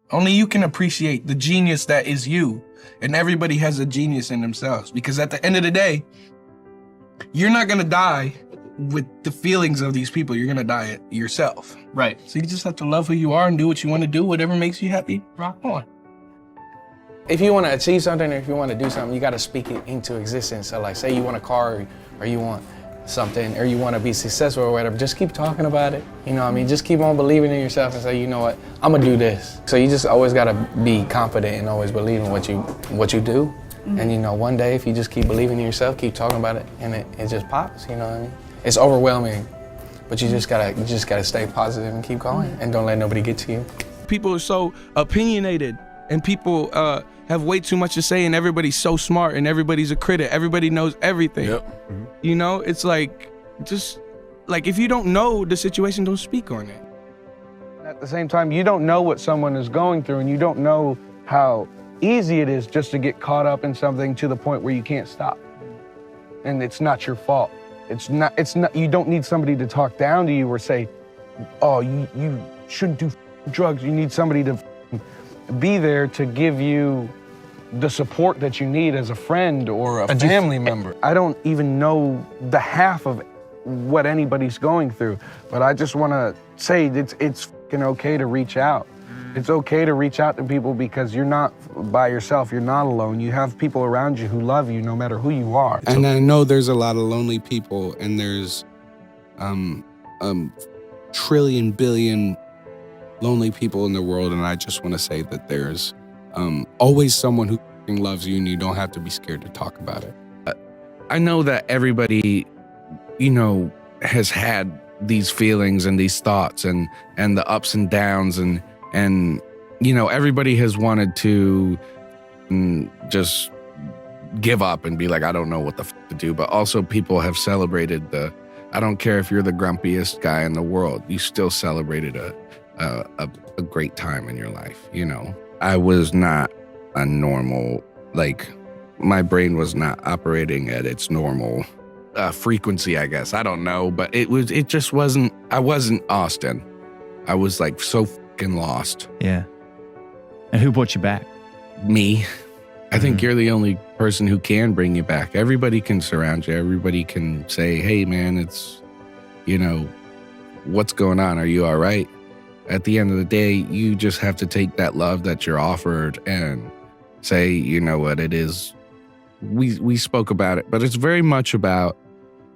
Only you can appreciate the genius that is you. And everybody has a genius in themselves. Because at the end of the day, you're not gonna die with the feelings of these people. You're gonna die yourself. Right. So you just have to love who you are and do what you want to do. Whatever makes you happy, rock on. If you want to achieve something, or if you want to do something, you got to speak it into existence. So like, say you want a car, or you want something, or you want to be successful or whatever, just keep talking about it. You know what I mean? Just keep on believing in yourself and say, you know what, I'm gonna do this. So you just always gotta be confident and always believe in what you do. And you know, one day if you just keep believing in yourself, keep talking about it, and it just pops, you know what I mean? It's overwhelming, but you just gotta stay positive and keep going, and don't let nobody get to you. People are so opinionated, and people have way too much to say, and everybody's so smart, and everybody's a critic. Everybody knows everything. Yep. You know, it's like, just like, if you don't know the situation, don't speak on it. At the same time, you don't know what someone is going through, and you don't know how easy it is just to get caught up in something to the point where you can't stop. And it's not your fault. It's not, you don't need somebody to talk down to you or say, oh, you shouldn't do drugs. You need somebody to be there to give you the support that you need as a friend or a family member. I don't even know the half of what anybody's going through, but I just want to say it's fucking okay to reach out. It's okay to reach out to people because you're not by yourself, you're not alone. You have people around you who love you no matter who you are. And I know there's a lot of lonely people, and there's trillion, billion lonely people in the world, and I just want to say that there's always someone who loves you, and you don't have to be scared to talk about it. I know that everybody, you know, has had these feelings and these thoughts and the ups and downs, and you know, everybody has wanted to just give up and be like, I don't know what the f to do. But also people have celebrated I don't care if you're the grumpiest guy in the world, you still celebrated a great time in your life, you know. I was not a normal, like, my brain was not operating at its normal frequency, I guess. I don't know, but it just wasn't, I wasn't Austin. I was like so fucking lost. Yeah. And who brought you back? Me. I think you're the only person who can bring you back. Everybody can surround you. Everybody can say, hey man, it's, you know, what's going on? Are you all right? At the end of the day, you just have to take that love that you're offered and say, you know what, it is. We spoke about it, but it's very much about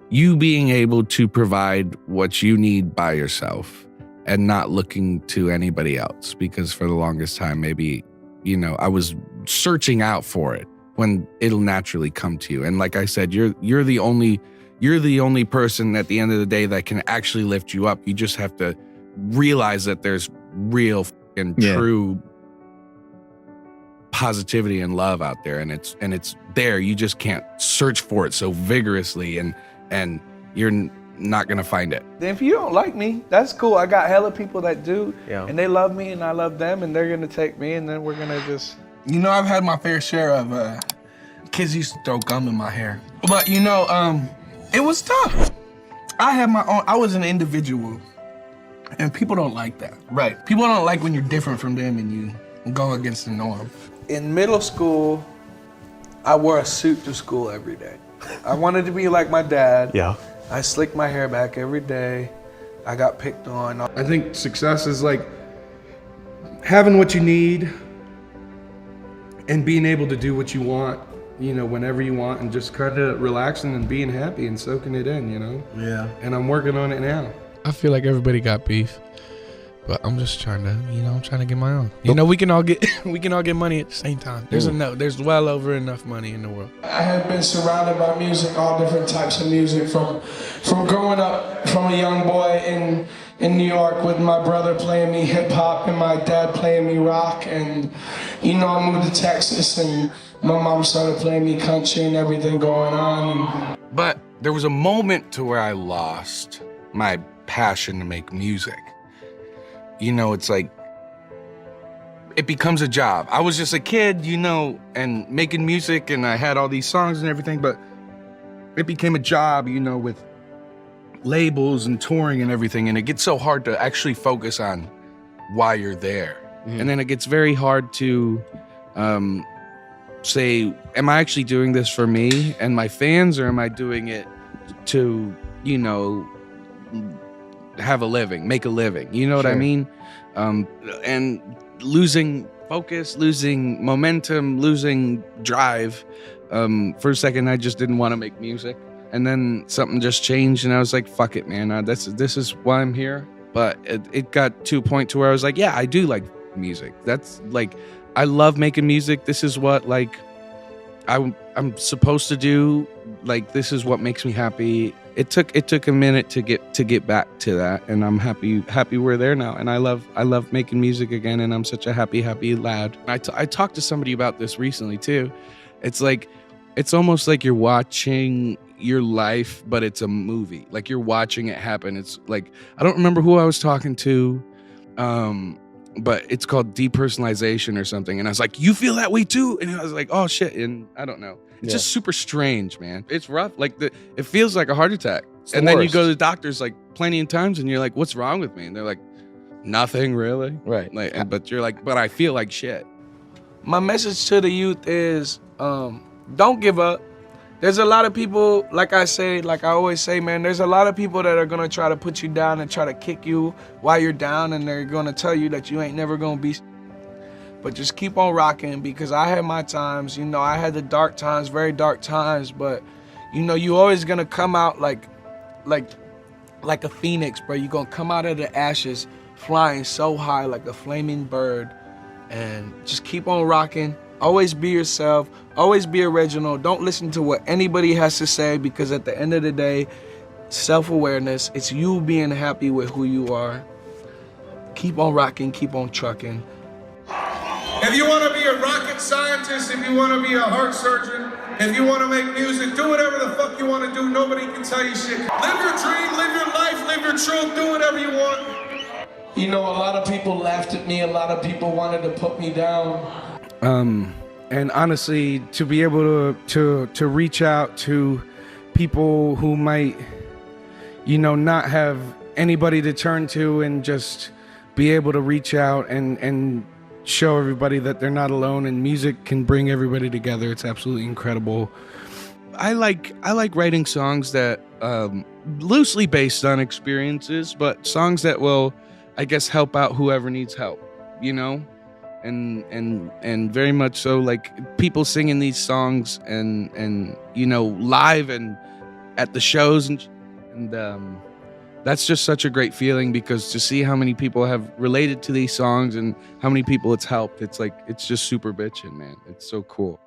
you being able to provide what you need by yourself and not looking to anybody else. Because for the longest time, maybe, you know, I was searching out for it when it'll naturally come to you. And like I said, you're the only person at the end of the day that can actually lift you up. You just have to realize that there's real and true positivity and love out there, and it's there. You just can't search for it so vigorously, and you're not gonna find it. If you don't like me, that's cool. I got hella people that do, and they love me and I love them, and they're gonna take me, and then we're gonna just... You know, I've had my fair share of kids used to throw gum in my hair. But you know, it was tough. I had my own, I was an individual. And people don't like that. Right. People don't like when you're different from them and you go against the norm. In middle school, I wore a suit to school every day. I wanted to be like my dad. Yeah. I slicked my hair back every day. I got picked on. I think success is like having what you need and being able to do what you want, you know, whenever you want, and just kind of relaxing and being happy and soaking it in, you know? Yeah. And I'm working on it now. I feel like everybody got beef, but I'm just trying to, you know, I'm trying to get my own. You know, we can all get money at the same time. There's well over enough money in the world. I have been surrounded by music, all different types of music, from growing up from a young boy in New York with my brother playing me hip hop and my dad playing me rock, and you know, I moved to Texas and my mom started playing me country and everything going on. But there was a moment to where I lost my passion to make music. You know, it's like, it becomes a job. I was just a kid, you know, and making music, and I had all these songs and everything, but it became a job, you know, with labels and touring and everything, and it gets so hard to actually focus on why you're there. And then it gets very hard to say, am I actually doing this for me and my fans, or am I doing it to, you know, have a living, make a living? You know what I mean? And losing focus, losing momentum, losing drive. For a second, I just didn't want to make music. And then something just changed, and I was like, fuck it, man. This is why I'm here. But it got to a point to where I was like, yeah, I do like music. That's like, I love making music. This is what like I'm supposed to do. Like, this is what makes me happy. It took a minute to get back to that, and I'm happy we're there now. And I love making music again, and I'm such a happy lad. I talked to somebody about this recently too. It's like, it's almost like you're watching your life, but it's a movie. Like, you're watching it happen. It's like, I don't remember who I was talking to, but it's called depersonalization or something. And I was like, you feel that way too? And I was like, oh shit. And I don't know. It's just super strange, man. It's rough. Like, it feels like a heart attack. And then you go to the doctors like plenty of times, and you're like, what's wrong with me? And they're like, nothing really. Right. Like, but you're like, but I feel like shit. My message to the youth is, don't give up. There's a lot of people, like I always say, man, there's a lot of people that are gonna try to put you down and try to kick you while you're down, and they're gonna tell you that you ain't never gonna be. But just keep on rocking, because I had my times, you know, I had the dark times, very dark times, but you know, you always gonna come out like a phoenix, bro. You're gonna come out of the ashes flying so high like a flaming bird, and just keep on rocking. Always be yourself, always be original. Don't listen to what anybody has to say, because at the end of the day, self-awareness, it's you being happy with who you are. Keep on rocking, keep on trucking. If you want to be a rocket scientist, if you want to be a heart surgeon, if you want to make music, do whatever the fuck you want to do. Nobody can tell you shit. Live your dream, live your life, live your truth, do whatever you want. You know, a lot of people laughed at me, a lot of people wanted to put me down. And honestly, to be able to reach out to people who might, you know, not have anybody to turn to, and just be able to reach out and show everybody that they're not alone, and music can bring everybody together. It's absolutely incredible. I like writing songs that loosely based on experiences, but songs that will, I guess, help out whoever needs help, you know? And very much so, like, people singing these songs and you know, live and at the shows, and that's just such a great feeling, because to see how many people have related to these songs and how many people it's helped, it's like, it's just super bitchin', man. It's so cool.